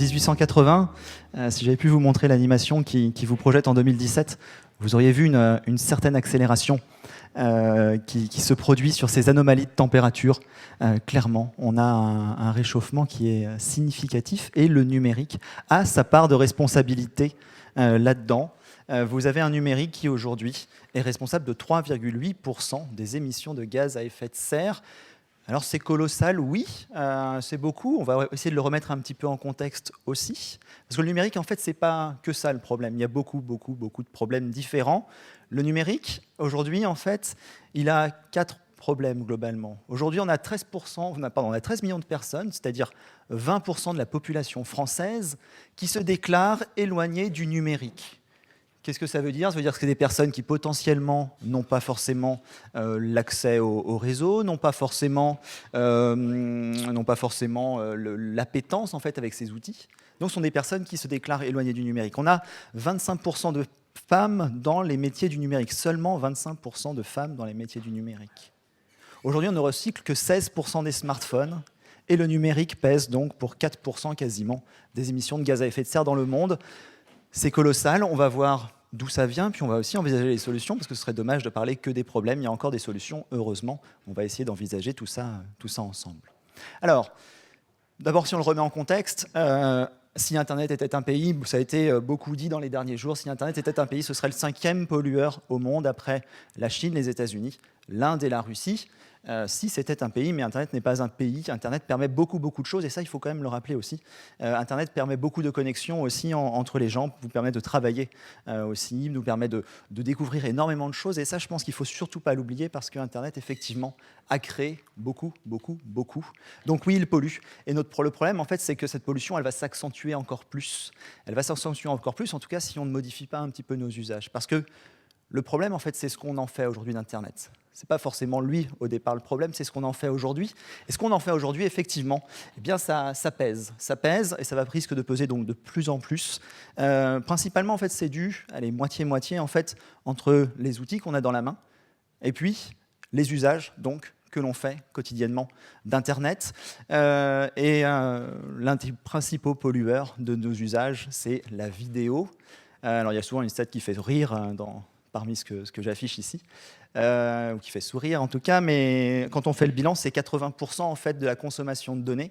1880, si j'avais pu vous montrer l'animation qui vous projette en 2017, vous auriez vu une certaine accélération qui se produit sur ces anomalies de température. Clairement, on a un réchauffement qui est significatif et le numérique a sa part de responsabilité là-dedans. Vous avez un numérique qui aujourd'hui est responsable de 3,8% des émissions de gaz à effet de serre. Alors c'est colossal, oui, c'est beaucoup. On va essayer de le remettre un petit peu en contexte aussi. Parce que le numérique, en fait, c'est pas que ça le problème. Il y a beaucoup de problèmes différents. Le numérique, aujourd'hui, en fait, il a 4 problèmes globalement. Aujourd'hui, on a 13 millions de personnes, c'est-à-dire 20% de la population française, qui se déclarent éloignées du numérique. Qu'est-ce que ça veut dire? Ça veut dire que c'est des personnes qui potentiellement n'ont pas forcément l'accès au réseau, n'ont pas forcément l'appétence en fait avec ces outils. Donc ce sont des personnes qui se déclarent éloignées du numérique. On a 25% de femmes dans les métiers du numérique, seulement 25% de femmes dans les métiers du numérique. Aujourd'hui, on ne recycle que 16% des smartphones et le numérique pèse donc pour 4% quasiment des émissions de gaz à effet de serre dans le monde. C'est colossal, on va voir d'où ça vient, puis on va aussi envisager les solutions, parce que ce serait dommage de parler que des problèmes, il y a encore des solutions, heureusement, on va essayer d'envisager tout ça ensemble. Alors, d'abord si on le remet en contexte, si Internet était un pays, ça a été beaucoup dit dans les derniers jours, si Internet était un pays, ce serait le 5e pollueur au monde, après la Chine, les États-Unis, l'Inde et la Russie. Si c'était un pays, mais Internet n'est pas un pays. Internet permet beaucoup de choses, et ça, il faut quand même le rappeler aussi. Internet permet beaucoup de connexions aussi entre les gens, vous permet de travailler aussi, nous permet de découvrir énormément de choses, et ça, je pense qu'il ne faut surtout pas l'oublier, parce que Internet, effectivement, a créé beaucoup. Donc oui, il pollue. Et le problème, en fait, c'est que cette pollution, elle va s'accentuer encore plus. Elle va s'accentuer encore plus, en tout cas, si on ne modifie pas un petit peu nos usages. Parce que le problème, en fait, c'est ce qu'on en fait aujourd'hui d'Internet. Ce n'est pas forcément lui, au départ, le problème, c'est ce qu'on en fait aujourd'hui. Et ce qu'on en fait aujourd'hui, effectivement, eh bien, ça pèse. Ça pèse, et ça risque de peser donc de plus en plus. Principalement, en fait, c'est dû, allez, moitié-moitié, en fait, entre les outils qu'on a dans la main, et puis les usages, donc, que l'on fait quotidiennement d'Internet. L'un des principaux pollueurs de nos usages, c'est la vidéo. Alors, il y a souvent une stat qui fait rire parmi ce que j'affiche ici, ou qui fait sourire en tout cas, mais quand on fait le bilan, c'est 80% en fait de la consommation de données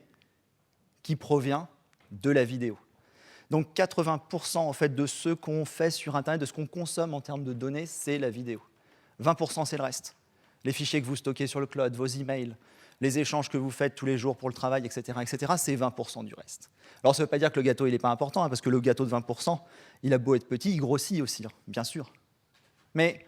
qui provient de la vidéo. Donc 80% en fait de ce qu'on fait sur Internet, de ce qu'on consomme en termes de données, c'est la vidéo. 20% c'est le reste. Les fichiers que vous stockez sur le cloud, vos emails, les échanges que vous faites tous les jours pour le travail, etc., c'est 20% du reste. Alors ça ne veut pas dire que le gâteau il n'est pas important, parce que le gâteau de 20%, il a beau être petit, il grossit aussi, bien sûr. Mais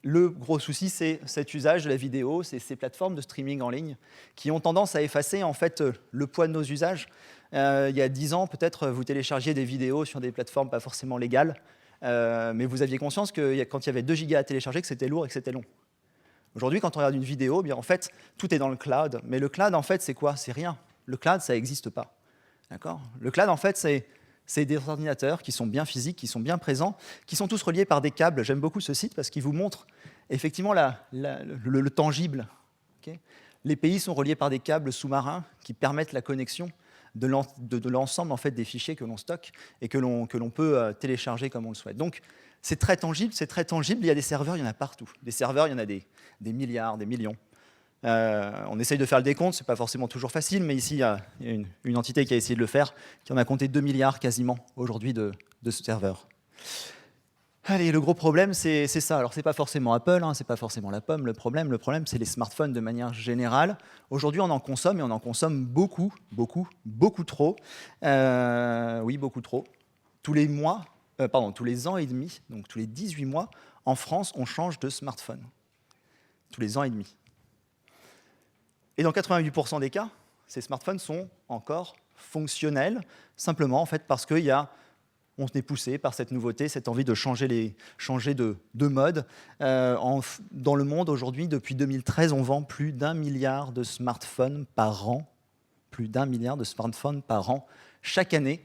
le gros souci, c'est cet usage de la vidéo, c'est ces plateformes de streaming en ligne qui ont tendance à effacer en fait le poids de nos usages. Il y a 10 ans, peut-être, vous téléchargiez des vidéos sur des plateformes pas forcément légales, mais vous aviez conscience que quand il y avait 2 gigas à télécharger, que c'était lourd et que c'était long. Aujourd'hui, quand on regarde une vidéo, bien, en fait, tout est dans le cloud. Mais le cloud, en fait, c'est quoi? C'est rien. Le cloud, ça n'existe pas. D'accord? Le cloud, en fait, c'est des ordinateurs qui sont bien physiques, qui sont bien présents, qui sont tous reliés par des câbles. J'aime beaucoup ce site parce qu'il vous montre effectivement le tangible. Okay? Les pays sont reliés par des câbles sous-marins qui permettent la connexion de l'ensemble en fait, des fichiers que l'on stocke et que l'on peut télécharger comme on le souhaite. Donc, c'est très tangible. Il y a des serveurs, il y en a partout. Des serveurs, il y en a des milliards, des millions. On essaye de faire le décompte, ce n'est pas forcément toujours facile, mais ici, il y a une entité qui a essayé de le faire, qui en a compté 2 milliards quasiment aujourd'hui de ce serveur. Allez, le gros problème, c'est ça. Alors, ce n'est pas forcément Apple, ce n'est pas forcément la pomme. Le problème, c'est les smartphones de manière générale. Aujourd'hui, on en consomme, et on en consomme beaucoup trop. Oui, beaucoup trop. Tous les ans et demi, donc tous les 18 mois, en France, on change de smartphone. Tous les ans et demi. Et dans 88% des cas, ces smartphones sont encore fonctionnels, simplement en fait, parce qu'on est poussé par cette nouveauté, cette envie de changer de mode. Dans le monde, aujourd'hui, depuis 2013, on vend plus d'1 milliard de smartphones par an. Plus d'1 milliard de smartphones par an. Chaque année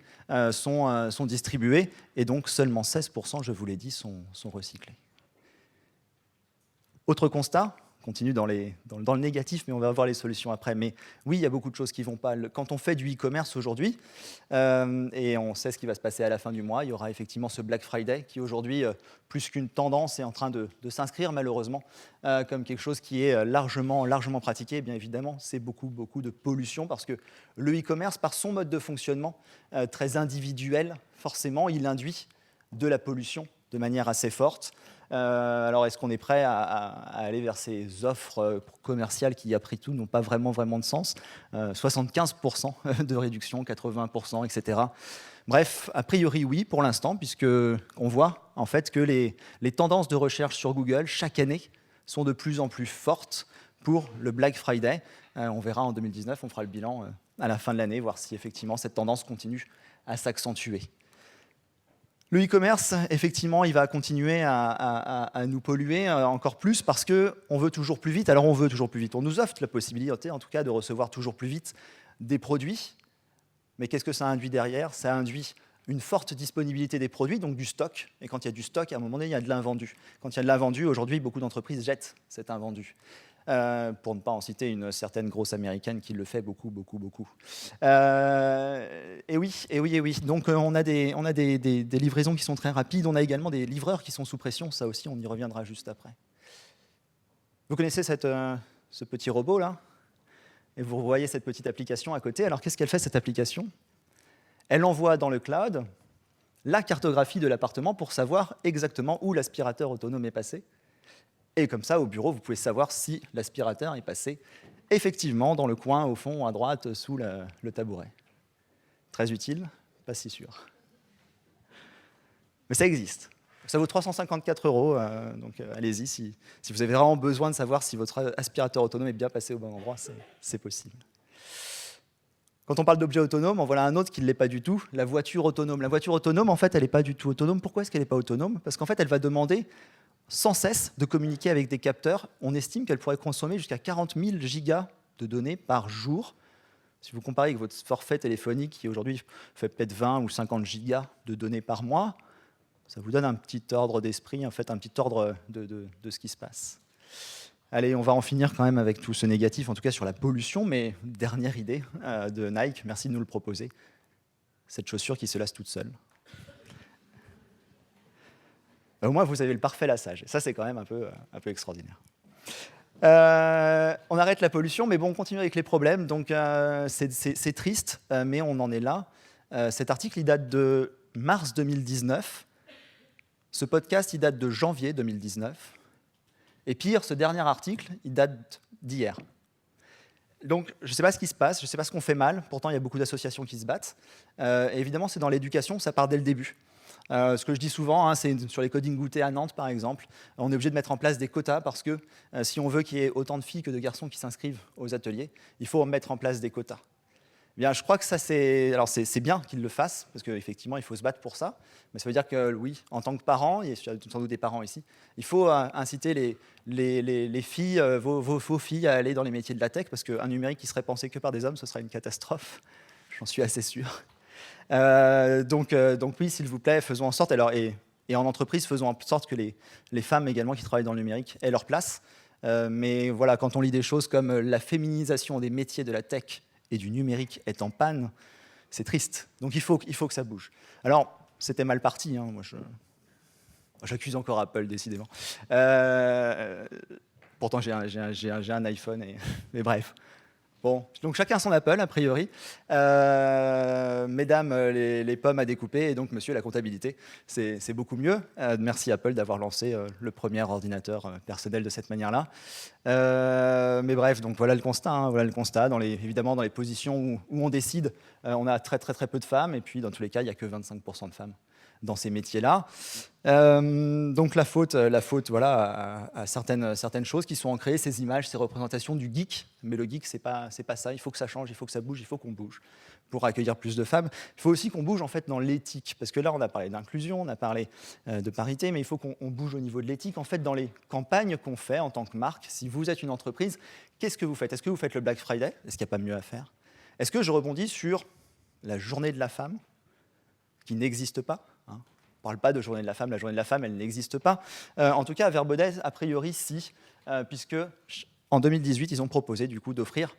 sont distribués, et donc seulement 16%, je vous l'ai dit, sont recyclés. Autre constat, continue dans le négatif, mais on va voir les solutions après. Mais oui, il y a beaucoup de choses qui ne vont pas. Quand on fait du e-commerce aujourd'hui, et on sait ce qui va se passer à la fin du mois, il y aura effectivement ce Black Friday qui aujourd'hui, plus qu'une tendance, est en train de s'inscrire malheureusement comme quelque chose qui est largement pratiqué. Et bien évidemment, c'est beaucoup de pollution parce que le e-commerce, par son mode de fonctionnement très individuel, forcément, il induit de la pollution de manière assez forte. Alors, est-ce qu'on est prêt à aller vers ces offres commerciales qui, après tout, n'ont pas vraiment de sens 75% de réduction, 80%, etc. Bref, a priori, oui, pour l'instant, puisqu'on voit en fait que les tendances de recherche sur Google, chaque année, sont de plus en plus fortes pour le Black Friday. On verra en 2019, on fera le bilan à la fin de l'année, voir si effectivement cette tendance continue à s'accentuer. Le e-commerce, effectivement, il va continuer à nous polluer encore plus parce qu'on veut toujours plus vite. Alors, on veut toujours plus vite. On nous offre la possibilité, en tout cas, de recevoir toujours plus vite des produits. Mais qu'est-ce que ça induit derrière? Ça induit une forte disponibilité des produits, donc du stock. Et quand il y a du stock, à un moment donné, il y a de l'invendu. Quand il y a de l'invendu, aujourd'hui, beaucoup d'entreprises jettent cet invendu. Pour ne pas en citer une certaine grosse américaine qui le fait beaucoup. Et oui. Donc on a des livraisons qui sont très rapides. On a également des livreurs qui sont sous pression. Ça aussi, on y reviendra juste après. Vous connaissez ce petit robot là? Et vous voyez cette petite application à côté. Alors qu'est-ce qu'elle fait cette application? Elle envoie dans le cloud la cartographie de l'appartement pour savoir exactement où l'aspirateur autonome est passé. Et comme ça, au bureau, vous pouvez savoir si l'aspirateur est passé effectivement dans le coin, au fond, à droite, sous le tabouret. Très utile, pas si sûr. Mais ça existe. Ça vaut 354 €, donc allez-y, si vous avez vraiment besoin de savoir si votre aspirateur autonome est bien passé au bon endroit, c'est possible. Quand on parle d'objet autonome, en voilà un autre qui ne l'est pas du tout, la voiture autonome. La voiture autonome, en fait, elle n'est pas du tout autonome. Pourquoi est-ce qu'elle n'est pas autonome? Parce qu'en fait, elle va demander sans cesse de communiquer avec des capteurs. On estime qu'elle pourrait consommer jusqu'à 40 000 gigas de données par jour. Si vous comparez avec votre forfait téléphonique qui aujourd'hui fait peut-être 20 ou 50 gigas de données par mois, ça vous donne un petit ordre d'esprit, en fait, un petit ordre de ce qui se passe. Allez, on va en finir quand même avec tout ce négatif, en tout cas sur la pollution, mais dernière idée de Nike, merci de nous le proposer, cette chaussure qui se lasse toute seule. Au moins, vous avez le parfait lassage. Ça, c'est quand même un peu extraordinaire. On arrête la pollution, mais bon, on continue avec les problèmes. Donc, c'est triste, mais on en est là. Cet article, il date de mars 2019. Ce podcast, il date de janvier 2019. Et pire, ce dernier article, il date d'hier. Donc, je ne sais pas ce qui se passe, je ne sais pas ce qu'on fait mal. Pourtant, il y a beaucoup d'associations qui se battent. Et évidemment, c'est dans l'éducation, ça part dès le début. Ce que je dis souvent, c'est sur les coding goûtés à Nantes, par exemple, on est obligé de mettre en place des quotas parce que si on veut qu'il y ait autant de filles que de garçons qui s'inscrivent aux ateliers, il faut mettre en place des quotas. Eh bien, je crois que ça, c'est bien qu'ils le fassent, parce qu'effectivement, il faut se battre pour ça. Mais ça veut dire que, oui, en tant que parent, il y a sans doute des parents ici, il faut inciter les filles, vos filles à aller dans les métiers de la tech, parce qu'un numérique qui serait pensé que par des hommes, ce serait une catastrophe. J'en suis assez sûr. Donc oui, s'il vous plaît, faisons en sorte, et en entreprise, faisons en sorte que les femmes également qui travaillent dans le numérique aient leur place. Mais voilà, quand on lit des choses comme la féminisation des métiers de la tech et du numérique est en panne, c'est triste. Donc il faut que ça bouge. Alors, c'était mal parti, moi j'accuse encore Apple, décidément. Pourtant, j'ai un iPhone, mais bref. Bon, donc chacun son Apple, a priori. Mesdames, les pommes à découper, et donc monsieur, la comptabilité. C'est beaucoup mieux. Merci Apple d'avoir lancé le premier ordinateur personnel de cette manière-là. Mais bref, donc voilà le constat. Voilà le constat. Évidemment, dans les positions où on décide, on a très peu de femmes, et puis dans tous les cas, il n'y a que 25% de femmes dans ces métiers-là. Donc la faute voilà, à certaines choses qui sont ancrées, ces images, ces représentations du geek. Mais le geek, c'est pas ça. Il faut que ça change, il faut que ça bouge, il faut qu'on bouge pour accueillir plus de femmes. Il faut aussi qu'on bouge en fait dans l'éthique, parce que là, on a parlé d'inclusion, on a parlé de parité, mais il faut qu'on bouge au niveau de l'éthique. En fait, dans les campagnes qu'on fait en tant que marque, si vous êtes une entreprise, qu'est-ce que vous faites? Est-ce que vous faites le Black Friday? Est-ce qu'il n'y a pas mieux à faire? Est-ce que je rebondis sur la journée de la femme, qui n'existe pas, parle pas de journée de la femme, la journée de la femme, elle n'existe pas. En tout cas, à Verbaudet, a priori, si, puisque en 2018, ils ont proposé du coup d'offrir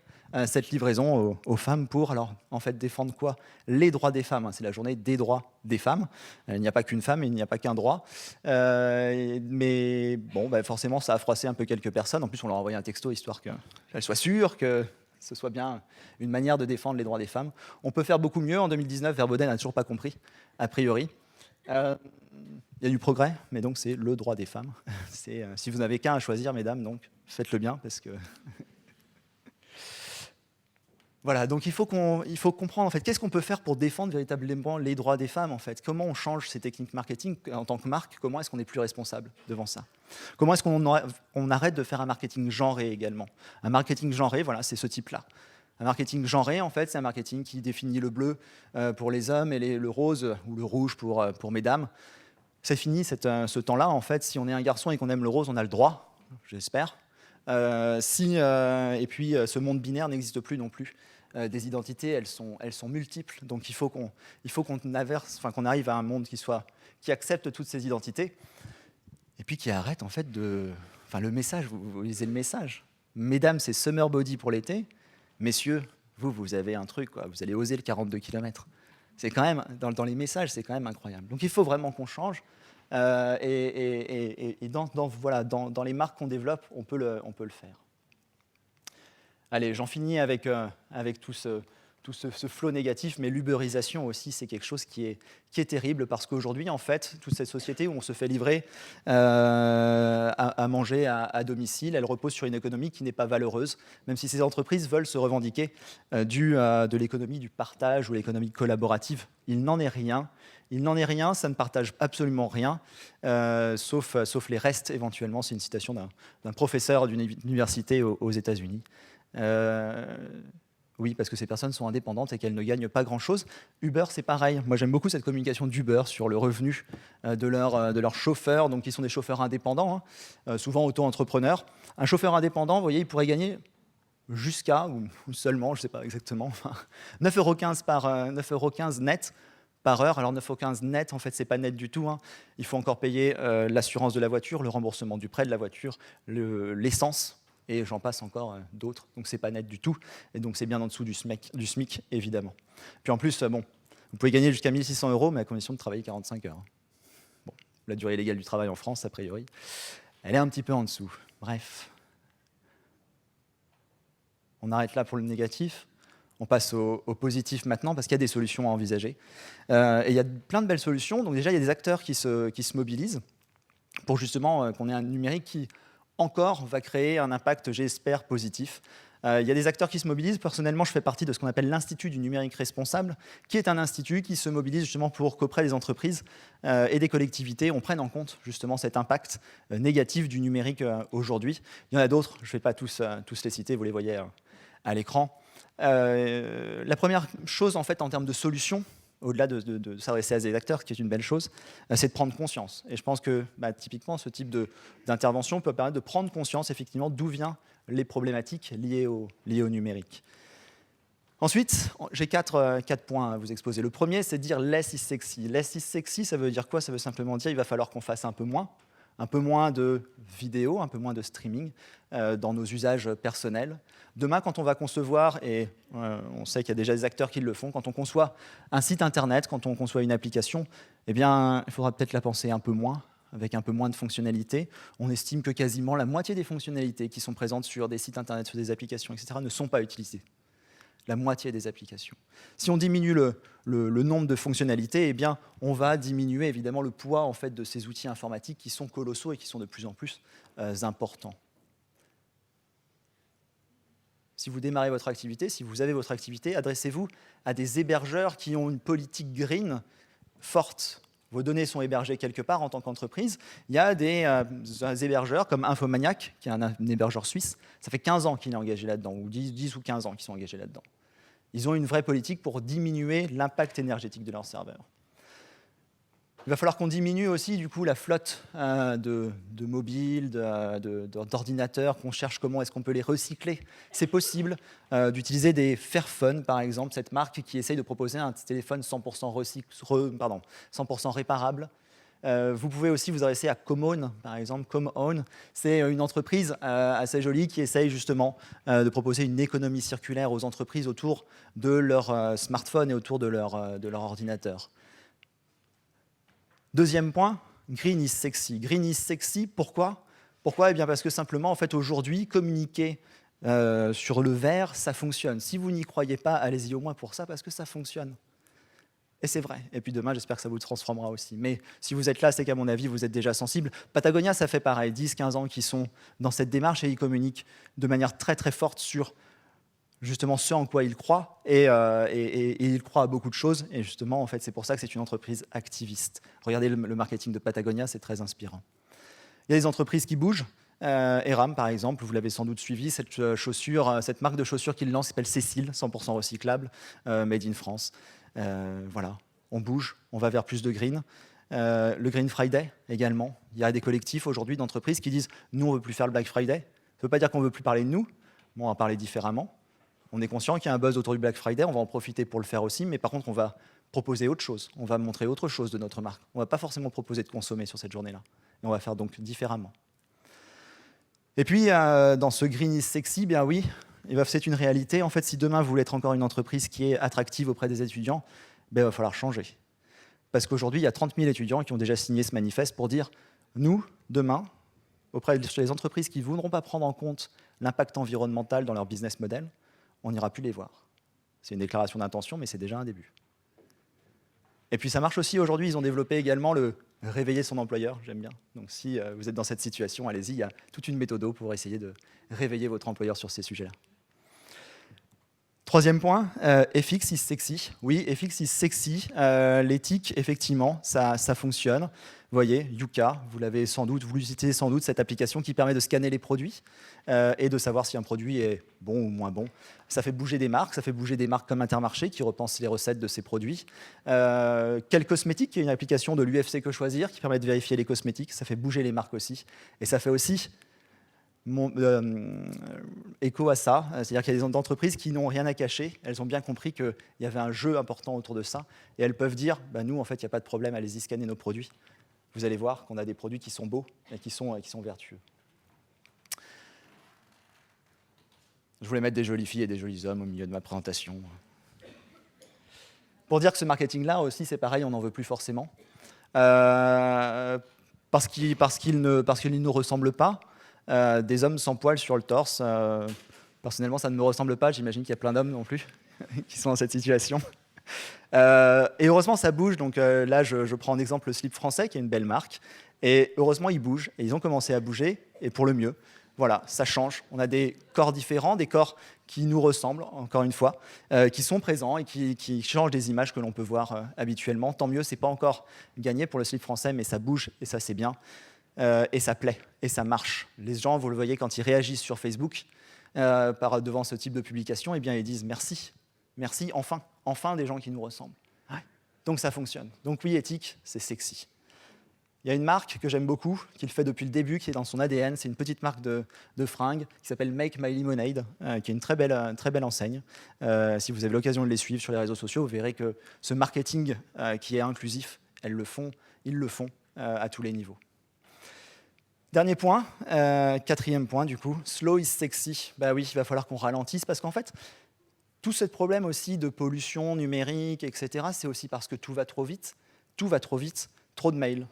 cette livraison aux femmes pour, alors, en fait, défendre quoi? Les droits des femmes. C'est la journée des droits des femmes. Il n'y a pas qu'une femme, il n'y a pas qu'un droit. Mais bon, forcément, ça a froissé un peu quelques personnes. En plus, on leur a envoyé un texto histoire qu'elles soient sûres que ce soit bien une manière de défendre les droits des femmes. On peut faire beaucoup mieux. En 2019, Verbaudet n'a toujours pas compris, a priori. Il y a du progrès, mais donc c'est le droit des femmes. Si vous n'avez qu'un à choisir, mesdames, donc faites-le bien, parce que... Voilà, donc il faut comprendre en fait qu'est-ce qu'on peut faire pour défendre véritablement les droits des femmes en fait. Comment on change ces techniques marketing en tant que marque? Comment est-ce qu'on est plus responsable devant ça? Comment est-ce qu'on arrête de faire un marketing genré également? Un marketing genré, voilà, c'est ce type-là. Un marketing genré, en fait, c'est un marketing qui définit le bleu pour les hommes et le rose ou le rouge pour mesdames. C'est fini ce temps-là, en fait. Si on est un garçon et qu'on aime le rose, on a le droit, j'espère. Et puis, ce monde binaire n'existe plus non plus. Des identités, elles sont multiples. Donc, il faut qu'on arrive à un monde qui accepte toutes ces identités et puis qui arrête, en fait, le message. Vous lisez le message. Mesdames, c'est summer body pour l'été. Messieurs, vous avez un truc, quoi. Vous allez oser le 42 km. C'est quand même, dans les messages, c'est quand même incroyable. Donc il faut vraiment qu'on change. Et dans les marques qu'on développe, on peut le faire. Allez, j'en finis avec tout ce flot négatif, mais l'uberisation aussi, c'est quelque chose qui est terrible, parce qu'aujourd'hui, en fait, toute cette société où on se fait livrer à manger à domicile, elle repose sur une économie qui n'est pas valeureuse, même si ces entreprises veulent se revendiquer de l'économie du partage ou l'économie collaborative. Il n'en est rien. Il n'en est rien, ça ne partage absolument rien, sauf les restes éventuellement. C'est une citation d'un professeur d'une université aux États-Unis. Oui, parce que ces personnes sont indépendantes et qu'elles ne gagnent pas grand-chose. Uber, c'est pareil. Moi, j'aime beaucoup cette communication d'Uber sur le revenu de leurs chauffeurs, donc qui sont des chauffeurs indépendants, souvent auto-entrepreneurs. Un chauffeur indépendant, vous voyez, il pourrait gagner jusqu'à, ou seulement, je ne sais pas exactement, 9,15 € net par heure. Alors 9,15 € net, en fait, c'est pas net du tout. Il faut encore payer l'assurance de la voiture, le remboursement du prêt de la voiture, l'essence, et j'en passe encore d'autres. Donc c'est pas net du tout, et donc c'est bien en dessous du SMIC, évidemment. Puis en plus, vous pouvez gagner jusqu'à 1 600 €, mais à condition de travailler 45 heures. Bon, la durée légale du travail en France, a priori, elle est un petit peu en dessous. Bref. On arrête là pour le négatif. On passe au positif maintenant, parce qu'il y a des solutions à envisager. Et il y a plein de belles solutions. Donc déjà, il y a des acteurs qui se mobilisent pour justement qu'on ait un numérique qui, encore, va créer un impact, j'espère, positif. Il y a des acteurs qui se mobilisent. Personnellement, je fais partie de ce qu'on appelle l'Institut du numérique responsable, qui est un institut qui se mobilise justement pour qu'auprès des entreprises et des collectivités, on prenne en compte justement cet impact négatif du numérique aujourd'hui. Il y en a d'autres, je ne vais pas tous les citer, vous les voyez à l'écran. La première chose, en fait, en termes de solutions, au-delà de s'adresser à des acteurs, ce qui est une belle chose, c'est de prendre conscience. Et je pense que, typiquement, ce type d'intervention peut permettre de prendre conscience, effectivement, d'où viennent les problématiques liées au numérique. Ensuite, j'ai quatre points à vous exposer. Le premier, c'est de dire « less is sexy ». Less is sexy, ça veut dire quoi? Ça veut simplement dire qu'il va falloir qu'on fasse un peu moins de vidéos, un peu moins de streaming dans nos usages personnels. Demain, quand on va concevoir, et on sait qu'il y a déjà des acteurs qui le font, quand on conçoit un site internet, quand on conçoit une application, eh bien, il faudra peut-être la penser un peu moins, avec un peu moins de fonctionnalités. On estime que quasiment la moitié des fonctionnalités qui sont présentes sur des sites internet, sur des applications, etc., ne sont pas utilisées. La moitié des applications. Si on diminue le nombre de fonctionnalités, eh bien, on va diminuer évidemment le poids en fait, de ces outils informatiques qui sont colossaux et qui sont de plus en plus importants. Si vous démarrez votre activité, si vous avez votre activité, adressez-vous à des hébergeurs qui ont une politique green forte. Vos données sont hébergées quelque part en tant qu'entreprise. Il y a des hébergeurs comme Infomaniac, qui est un hébergeur suisse. Ça fait 15 ans qu'il est engagé là-dedans, ou 10 ou 15 ans qu'ils sont engagés là-dedans. Ils ont une vraie politique pour diminuer l'impact énergétique de leurs serveurs. Il va falloir qu'on diminue aussi du coup, la flotte de mobiles, d'ordinateurs, qu'on cherche comment est-ce qu'on peut les recycler. C'est possible d'utiliser des Fairphone, par exemple, cette marque qui essaye de proposer un téléphone 100% réparable, Vous pouvez aussi vous adresser à Common, par exemple. Common, c'est une entreprise assez jolie qui essaye justement de proposer une économie circulaire aux entreprises autour de leur smartphone et autour de leur ordinateur. Deuxième point, green is sexy. Green is sexy, pourquoi? Pourquoi? Eh bien parce que simplement, en fait, aujourd'hui, communiquer sur le vert, ça fonctionne. Si vous n'y croyez pas, allez-y au moins pour ça, parce que ça fonctionne. Et c'est vrai. Et puis demain, j'espère que ça vous transformera aussi. Mais si vous êtes là, c'est qu'à mon avis, vous êtes déjà sensible. Patagonia, ça fait pareil, 10-15 ans qu'ils sont dans cette démarche et ils communiquent de manière très très forte sur justement ce en quoi ils croient. Et ils croient à beaucoup de choses. Et justement, en fait, c'est pour ça que c'est une entreprise activiste. Regardez le marketing de Patagonia, c'est très inspirant. Il y a des entreprises qui bougent. Eram, par exemple, vous l'avez sans doute suivi, cette chaussure, cette marque de chaussures qu'il lance s'appelle Cécile, 100% recyclable, made in France. Voilà, on bouge, on va vers plus de green. Le Green Friday également. Il y a des collectifs aujourd'hui d'entreprises qui disent « nous, on ne veut plus faire le Black Friday ». Ça ne veut pas dire qu'on ne veut plus parler de nous, mais on va parler différemment. On est conscient qu'il y a un buzz autour du Black Friday, on va en profiter pour le faire aussi, mais par contre, on va proposer autre chose. On va montrer autre chose de notre marque. On ne va pas forcément proposer de consommer sur cette journée-là. Et on va faire donc différemment. Et puis, dans ce Green is sexy, bien oui, c'est une réalité. En fait, si demain, vous voulez être encore une entreprise qui est attractive auprès des étudiants, il va falloir changer. Parce qu'aujourd'hui, il y a 30 000 étudiants qui ont déjà signé ce manifeste pour dire « nous, demain, auprès des entreprises qui ne voudront pas prendre en compte l'impact environnemental dans leur business model, on n'ira plus les voir. » C'est une déclaration d'intention, mais c'est déjà un début. Et puis ça marche aussi aujourd'hui, ils ont développé également le réveiller son employeur, j'aime bien. Donc si vous êtes dans cette situation, allez-y, il y a toute une méthode pour essayer de réveiller votre employeur sur ces sujets-là. Troisième point, FX is sexy. Oui, FX is sexy. L'éthique, effectivement, ça fonctionne. Vous voyez, Yuka, vous utilisez sans doute cette application qui permet de scanner les produits et de savoir si un produit est bon ou moins bon. Ça fait bouger des marques comme Intermarché qui repensent les recettes de ces produits. Quel cosmétique, qui est une application de l'UFC Que Choisir qui permet de vérifier les cosmétiques, ça fait bouger les marques aussi. Et ça fait aussi écho à ça, c'est-à-dire qu'il y a des entreprises qui n'ont rien à cacher, elles ont bien compris qu'il y avait un jeu important autour de ça, et elles peuvent dire, nous en fait il n'y a pas de problème, allez-y scanner nos produits. Vous allez voir qu'on a des produits qui sont beaux et qui sont vertueux. Je voulais mettre des jolies filles et des jolis hommes au milieu de ma présentation. Pour dire que ce marketing-là aussi, c'est pareil, on n'en veut plus forcément. Parce qu'il ne nous ressemble pas. Des hommes sans poils sur le torse. Personnellement, ça ne me ressemble pas. J'imagine qu'il y a plein d'hommes non plus qui sont dans cette situation. Et heureusement, ça bouge. Donc là, je prends en exemple le slip français, qui est une belle marque. Et heureusement, ils bougent. Et ils ont commencé à bouger, et pour le mieux. Voilà, ça change. On a des corps différents, des corps qui nous ressemblent, encore une fois, qui sont présents et qui changent des images que l'on peut voir habituellement. Tant mieux, ce n'est pas encore gagné pour le slip français, mais ça bouge, et ça, c'est bien. Et ça plaît, et ça marche. Les gens, vous le voyez, quand ils réagissent sur Facebook devant ce type de publication, eh bien, ils disent merci, merci, enfin des gens qui nous ressemblent. Ouais. Donc ça fonctionne. Donc oui, éthique, c'est sexy. Il y a une marque que j'aime beaucoup, qui le fait depuis le début, qui est dans son ADN. C'est une petite marque de fringues qui s'appelle Make My Lemonade, qui est une très belle enseigne. Si vous avez l'occasion de les suivre sur les réseaux sociaux, vous verrez que ce marketing qui est inclusif, ils le font à tous les niveaux. Dernier point, quatrième point du coup, slow is sexy. Bah oui, il va falloir qu'on ralentisse parce qu'en fait, tout ce problème aussi de pollution numérique, etc., c'est aussi parce que tout va trop vite, trop de mails.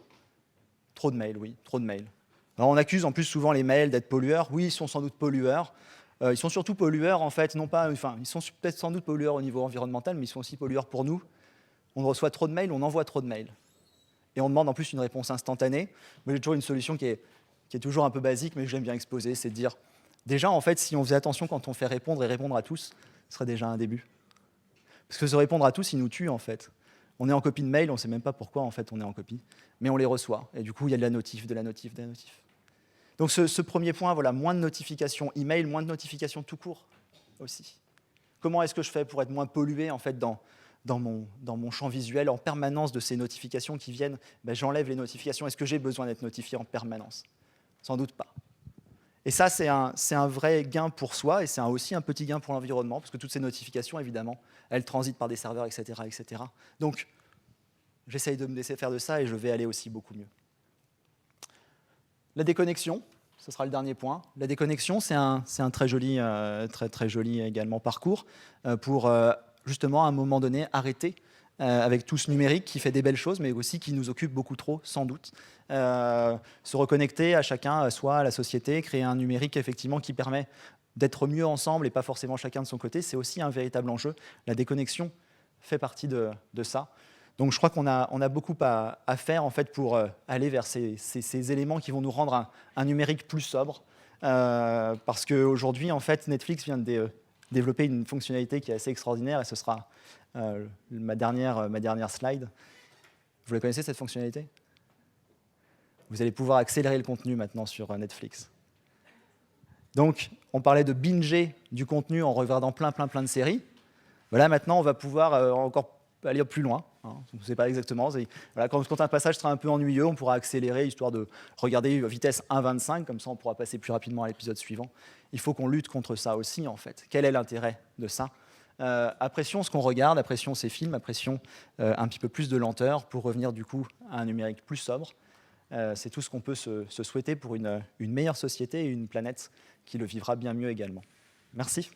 Trop de mails, oui, trop de mails. Alors on accuse en plus souvent les mails d'être pollueurs. Oui, ils sont sans doute pollueurs. Ils sont surtout pollueurs en fait, ils sont peut-être sans doute pollueurs au niveau environnemental, mais ils sont aussi pollueurs pour nous. On reçoit trop de mails, on envoie trop de mails. Et on demande en plus une réponse instantanée. Moi, j'ai toujours une solution qui est toujours un peu basique, mais que j'aime bien exposer, c'est de dire, déjà, en fait, si on faisait attention quand on fait répondre et répondre à tous, ce serait déjà un début. Parce que se répondre à tous, il nous tue, en fait. On est en copie de mail, on ne sait même pas pourquoi, en fait, on est en copie, mais on les reçoit. Et du coup, il y a de la notif. Donc, ce premier point, voilà, moins de notifications email, moins de notifications tout court, aussi. Comment est-ce que je fais pour être moins pollué, en fait, dans mon champ visuel en permanence de ces notifications qui viennent, j'enlève les notifications. Est-ce que j'ai besoin d'être notifié en permanence? Sans doute pas. Et ça, c'est un vrai gain pour soi et c'est aussi un petit gain pour l'environnement parce que toutes ces notifications, évidemment, elles transitent par des serveurs, etc. Donc, j'essaye de me laisser faire de ça et je vais aller aussi beaucoup mieux. La déconnexion, ce sera le dernier point. La déconnexion, c'est un très joli, très joli également parcours pour justement à un moment donné arrêter avec tout ce numérique qui fait des belles choses, mais aussi qui nous occupe beaucoup trop, sans doute. Se reconnecter à chacun, à soi, à la société, créer un numérique effectivement qui permet d'être mieux ensemble et pas forcément chacun de son côté, c'est aussi un véritable enjeu. La déconnexion fait partie de ça. Donc je crois qu'on a beaucoup à faire en fait, pour aller vers ces éléments qui vont nous rendre un numérique plus sobre. Parce qu'aujourd'hui, en fait, Netflix vient de développer une fonctionnalité qui est assez extraordinaire, et ce sera ma dernière slide. Vous la connaissez, cette fonctionnalité ? Vous allez pouvoir accélérer le contenu maintenant sur Netflix. Donc, on parlait de binger du contenu en regardant plein de séries. Voilà, maintenant, on va pouvoir encore aller plus loin. Hein, on ne sait pas exactement. Voilà, quand un passage sera un peu ennuyeux, on pourra accélérer, histoire de regarder à vitesse 1,25, comme ça on pourra passer plus rapidement à l'épisode suivant. Il faut qu'on lutte contre ça aussi, en fait. Quel est l'intérêt de ça ? Apprécions ce qu'on regarde, apprécions ces films, apprécions un petit peu plus de lenteur pour revenir du coup à un numérique plus sobre. C'est tout ce qu'on peut se souhaiter pour une meilleure société et une planète qui le vivra bien mieux également. Merci.